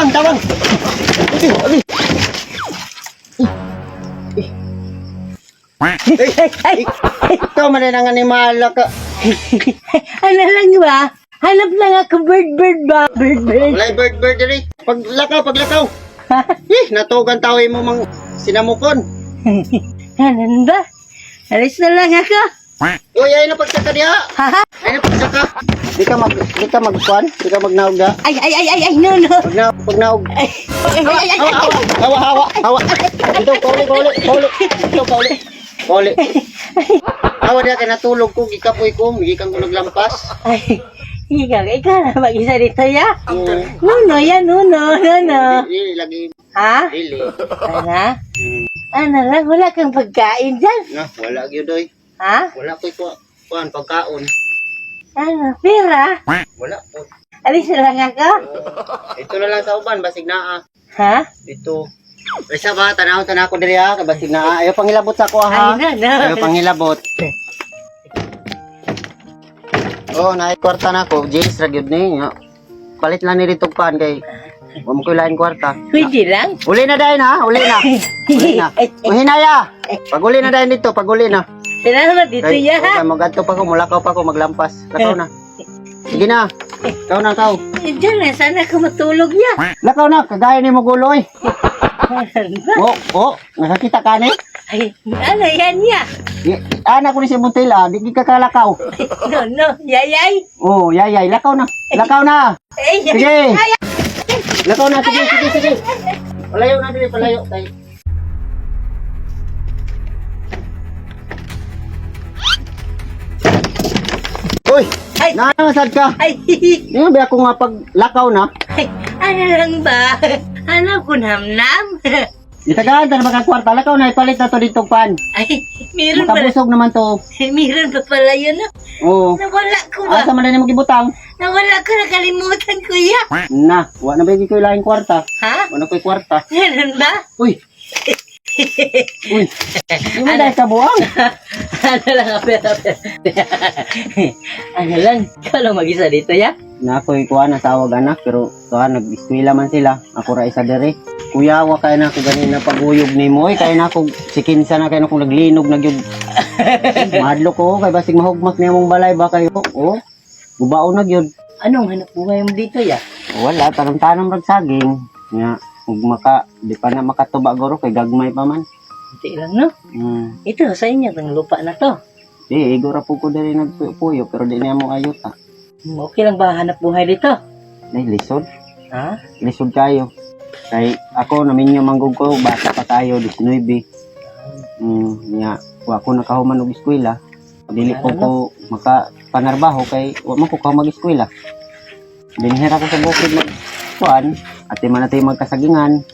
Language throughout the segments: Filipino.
Tabang. Ikaw man ang animal ka. Ano lang ba? Hanap lang ako bird ba? Bird. Walay bird diri. Paglakaw. Natugan tao mo mang sinamukon. Hanan ba? Alis na lang ako. Uy, ay na pagsaka diha. Ha? Ay na pagsaka. Di ka magkuan, di ka magnaog da. Ay, no. Pagnaog. Ay. Hawa. Ito, kauli. Hawa diha kay natulog ko, gikapoy ko, gikan ko naglampas. Ay, ikaw na mag-isa dito ya? Mm. Nuno. Dili lagi. Ha? Dili. Ano lang, wala kang pagkain dyan. Na, wala gyud oy. Ha? Wala ko'y kuan pagkaon. Ano, pera? Wala po. Alis na lang ako. Ito na lang sa uban, basig naa. Ha? Dito. Resa ba, tanaw ko diri ha, basig naa. Ayaw panghilabot sa ko ha. Ay, no. Ayaw panghilabot. Oh, naay kwarta na ko, James ra gyud ni. Palit lang ni dito pan kay wa mo ko lain kwarta. Pwede lang. Uli na dayon ha, uli na. Uhinaya. Paguli na dayon dito, paguli na. Salamat dito ya. Okay, magadto pa ko, mulakaw pa ko, maglampas. Lakaw na. Sige na. Ikaw na, ikaw. Diyan na, sana ako matulog ya. Lakaw na, kagaya ni mo guloy. Nakakita ka ni? Ay, ano yan ya? Anak ko ni si Montela, di ka kalakaw. No, yayay. Oh, yayay, lakaw na. Lakaw na. Sige. Lakaw na, sige. Palayo na dili, palayo. Uy, nangasad ka. Ay, Di ba ako nga pag lakaw na? ano lang ba? Hanap ko namnam. Itagahan na magkakwarta, lakaw na, ipalit na to dito pan. Ay, meron pala. Makabusog naman to. Meron pa pala yun. Oo. Nawala ko ba? Asa man na magibutang? Nawala ko, nakalimutan ko ya. Na, wala na ba yung laing kwarta? Ha? Wala ko'y kwarta. Ganun ba? Uy, di mo dahil kabuang. Ano lang, pera. Ano lang, ikaw lang mag-isa dito ya? Na ako'y kuha na tawag anak, pero kuha, nag-eskwela man sila. Ako ra isa dere. Kuya, wa kaya na ako ganina paguyog ni mo. Kaya na ako, sikinsa na kaya na akong naglinog, madlo ko, kaya basig mahugmak niya mong balay ba kayo? Oo, gubaon na yun. Anong hanap buhay mo dito ya? Wala, tanong-tanong rag saging. Nga, di pa na makatuba goro, kay gagmay pa man. Hindi lang no? Ito, sa inyo, itong lupa na to. Igora po ko dali nagpuyo, pero di niya mo ayuta. Okay lang ba hanap buhay dito? Ay, lisod. Ha? Lisod kayo. Kay ako, naminyo manggug ko, bata pa tayo, 19. Nga, ako nakahuman og eskwela. Dili ko makapanarbaho kay wa man ko mag-eskwela. Binhira ko sa bukid kuan, ati man natin magkasagingan.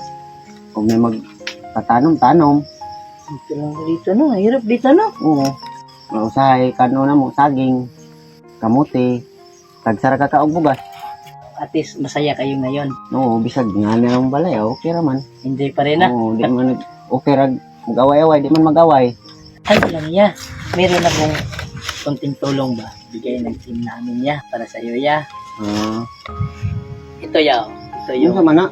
Kung may magpatanom-tanom. Dito lang dito no, hirap dito no. Oo. Mausahay, kano na mo, saging, kamuti, tagsara ka og bugas. At least masaya kayo ngayon. Oo, bisag nga na ang balay, okay raman. Enjoy pa rin na. Oo, di man okay rag mag-away-away, di man mag-away. Ay, lang ya. Meron akong konting tulong ba? Bigay ng team namin ya, para sa iyo ya. Ito ya, ito Yung yung sama na.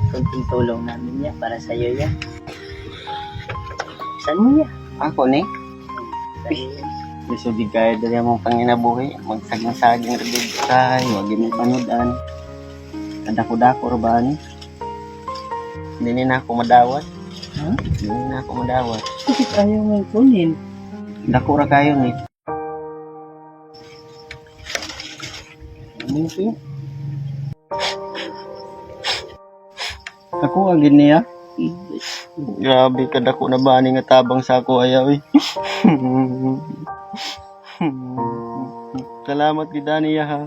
konting tulong namin ya, para sa iyo ya. Saan mo ya? Ako ni. Sa'yo. Lisod kaya dali mong panginabuhi, magsaging-saging rebid kay, wag mo panudan. Kadako-dako ra ba ni? Hindi na ako madawat. Ha? Hindi na ako madawat. Bakit ayaw mong kunin? Dako ra kayo ni. Ano siya? Ako agin niya. Grabe ka dako na ba ni nga tabang sa ako ayaw eh. Salamat gid niya ha.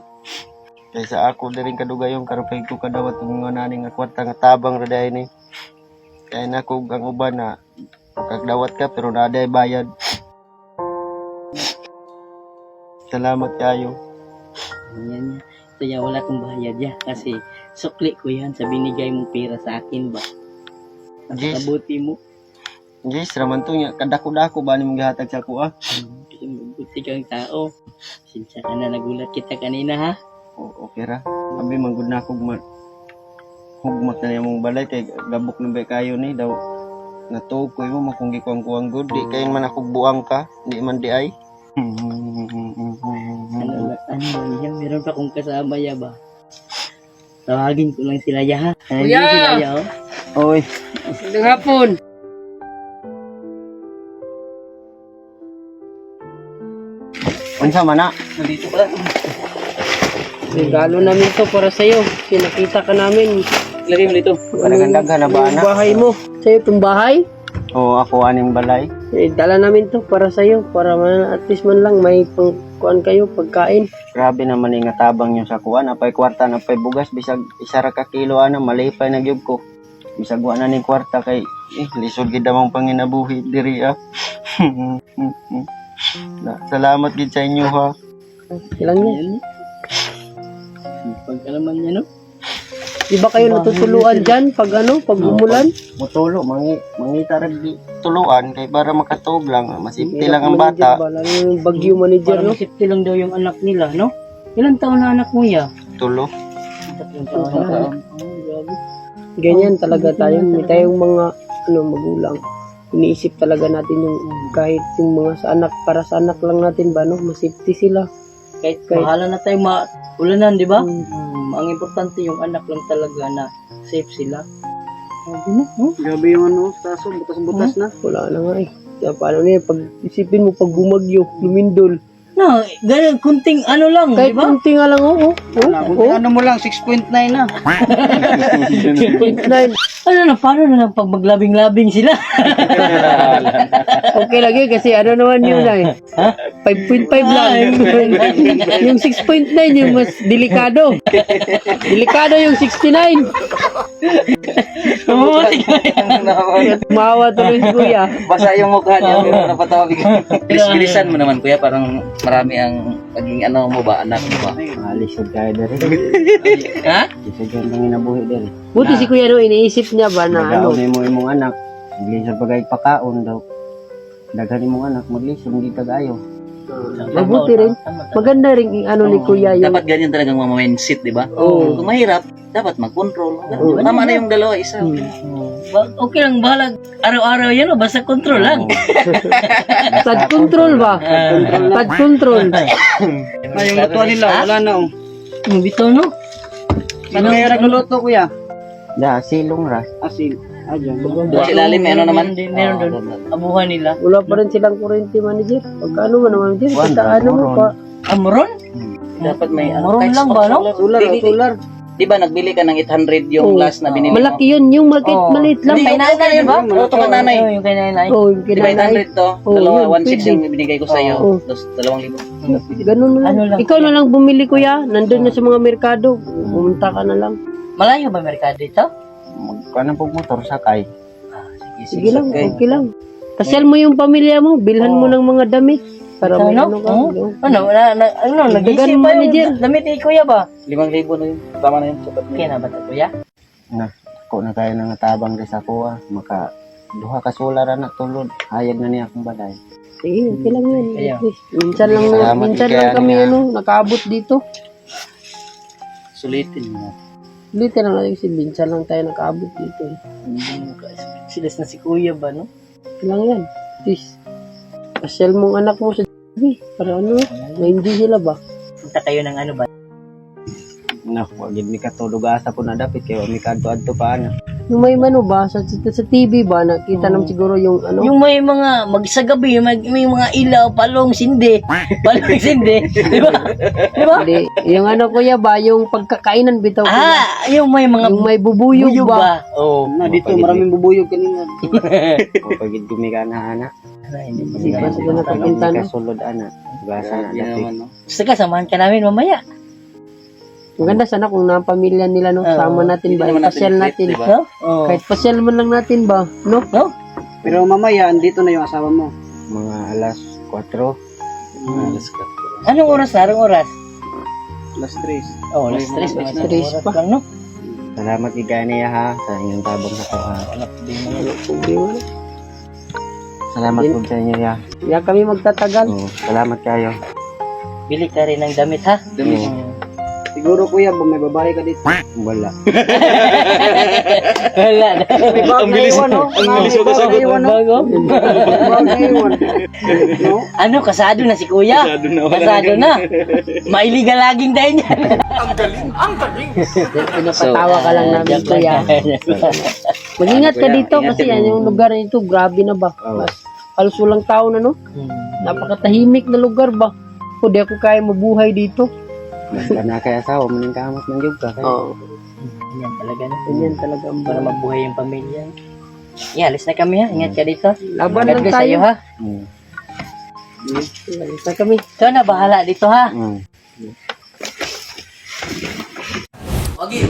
Kaysa ako diring kadugayong karapay ko kadawat ng mga nani nga kwarta nga tabang ra dayon ni. Kaya na ko ang uban na kagdawat ka pero naday bayad. Salamat kayo. Yan. Ito ya, wala kong bayad ya. Kasi sukli ko yan sa binigay mong pera sa akin ba. Yes. Napakabuti mo. Yes, raman to niya. Kadako-dako ba ni mong gihatag sa ako Kasi mabuti kang tao. Sinsya ka na nagulat kita kanina ha. Okay ra. Abi manggod na ako hugmat na mong balay kay gabok na ba kayo ni daw natuog ko mo makunggi kuang good di kay man ako buang ka di man di ay. Ano yan? Meron pa kong kasama ya ba? Tawagin ko lang sila ya ha. Kuya! Sila ya oh. Oy, Magandang hapon. unsa man na? Nandito pala. Regalo namin to para sa'yo. Pinakita ka namin. Lagay mo dito. Kadaghan na ba Yung na? bahay mo. Sa'yo itong bahay. O ako aning balay. Dala namin to para sa'yo. Para at least man lang may pangkuhan kayo, pagkain. Grabe naman nga tabang nyo sa kuan apay kwarta na pay bugas bisag isa ra ka kilo ana malipay na gyud ko. Bisag wa na ning kwarta kay lisod gid among panginabuhi diri Salamat gid sa inyo ha. Ilang yan. Pagkalaman niya no? Di ba kayo natutuluan dyan pag pag umulan? Mutulo mangita ra di tuluan kay para makatuog lang masipti Hirap lang ang manager bata. ba? Lalo yung bagyo manager, Parang no? safety lang daw yung anak nila no? Ilang taon na anak mo ya? Tulo. 3 taon na. Grabe. Ganyan talaga tayo. May tayong mga magulang. Iniisip talaga natin yung kahit yung mga sa anak, para sa anak lang natin ba, no? Masafety sila. Kahit bahala na tayo ulanan, di ba? Mm. Ang importante yung anak lang talaga na safe sila. Grabe na, no? Grabe yung taso, butas-butas na. Wala na nga eh. Kaya paano na pag isipin mo pag bumagyo, lumindol. No, ganun, kunting ano lang, di Kahit ba? kunti nga lang, Ano mo lang, 6.9 na. 6.9. Ano na, paano na lang pag maglabing-labing sila? Okay lang yun kasi ano naman yun eh. 5.5 lang. Yung 6.9 yung mas delikado. Delikado yung 69. Mabuti ka Mawa tuloy si kuya. Basa yung mukha niya, pero napatawa bigla. Bilis-bilisan mo naman kuya, parang marami ang paging ano mo ba, anak mo ba? Lisod kay diri. Ha? Lisod yung panginabuhi diri. Buti si kuya iniisip niya ba na Nagaon mo imong anak, maglisod pagay pakaon daw. Daghan imong anak maglisod hindi kagayo. mabuti rin. Maganda rin ni kuya yung Dapat ganyan talagang mga mindset, di ba? Oo. Kung mahirap, dapat mag-control. Oo. Tama na yung dalawa, isa. Okay lang, bahala. Araw-araw yan, o, basta control lang. tad control ba? Tad control. Yung luto nila, wala na. Yung bitaw, no? Ano kaya nagluluto kuya? Da silong ra. Doon sa ilalim, may ano naman? Meron doon. Abuhan nila. Wala pa rin silang kurente manager. Pagkano mo naman manager? Juan, Basta ano mo pa. Amoron? Dapat may ano. Moron kahit lang ba, no? Solar. Di ba, nagbili ka ng 800 yung Oo. last na binili mo? Malaki yun. Yung maliit lang. Hindi, yung nanay, di ba? Oo, ito ka nanay. Yung kay nanay. Oh, yung Di ba, kinanay. 800 to? Oo, Dalawa, yun, 1.6 pwede. yung binigay ko sa'yo. Oo. Tapos 2,000. Ganun na lang. Ano lang. Ikaw na lang bumili kuya. Nandun na sa mga merkado. Pumunta ka na lang. Malayo ba merkado dito? Magkuan pog motor sakay. Sige lang. Okay lang. Pasyal mo yung pamilya mo. Bilhan mo ng mga damit. Para may Ano? ano ka. Oh? Ano, nag-isip Dagan pa manager. yung damit ni kuya ba? 5,000 na yun. Tama na yun. Sapat na Kaya yun. na ba ito, kuya? Na ko na tayo nang tabang sa kuha maka duha ka solar na tulod hayag na niya akong balay. Sige, okay lang yan. Kaya. At least, minsan lang, Salamat, minsan kaya lang kami nga. nakaabot dito. Sulitin mo. Dito lang kasi minsan lang tayo nakaabot dito. Silas na si kuya ba, no? Okay lang yan. At least, pasyal mong anak mo sa TV. Para ano, na-enjoy sila ba? Punta kayo ng ano ba? Na wag gid mi katulog asa ko na dapit kay wa mi kadto pa ana. Yung may mano ba, sa TV ba, nakita naman siguro yung ano, Yung may mga magsagabi, may mga ilaw, palong, sindi. Palong, sindi. Di ba? Di ba? hindi, yung ano kuya ba, yung pagkakainan bitaw kuya. Ah, yung may mga Yung may bubuyog buyog ba? ba? Oo. Na dito maraming bubuyog kanina. ko pagid gumigana ana. Hindi pa sila nakakita Ka no. sulod ana. Gasa na Yan dapit. naman, no? Gusto ka, samahan ka namin mamaya. Maganda sana kung napamilya nila no, sama natin ba, Hindi naman natin pasyal i-treat, natin. diba? No? Oo. Kahit pasyal man lang natin ba, no? No? Pero mamaya, andito na yung asawa mo. Mga alas 4. Alas ka. Anong oras na? Anong oras? Alas 3. Oh, alas 3. Alas Mga tres oras pa. lang, no? Salamat gid niya ha sa inyong tabang sa kuha. Wala, di mo na. Problema na. salamat po sa inyo ya. Kaya kami magtatagal. Salamat kayo. Bili ka rin ng damit ha. Siguro kuya, may babae ka dito. Wala. Wala na. May bagay iwan, no? May bagay iwan, no? Bago. Bagay iwan. No? Ano, kasado na si kuya. Kasado na. Mailiga laging dahil yan. Pinapatawa ka lang namin, kuya. Mag-ingat ka dito kasi yan yung lugar na ito, grabe na ba? Mas halos walang tao na, no? Napakatahimik na lugar ba? O di ako kaya mabuhay dito. Basta na kaya asawa, maning kamat ng jug ka. Oo. Yan talaga na. Ganyan talaga ang Para mabuhay yung pamilya. Yeah, alis na kami ha. Ingat ka dito. Laban God lang bless tayo. sa'yo ha. Alis na kami. Ikaw na bahala dito ha.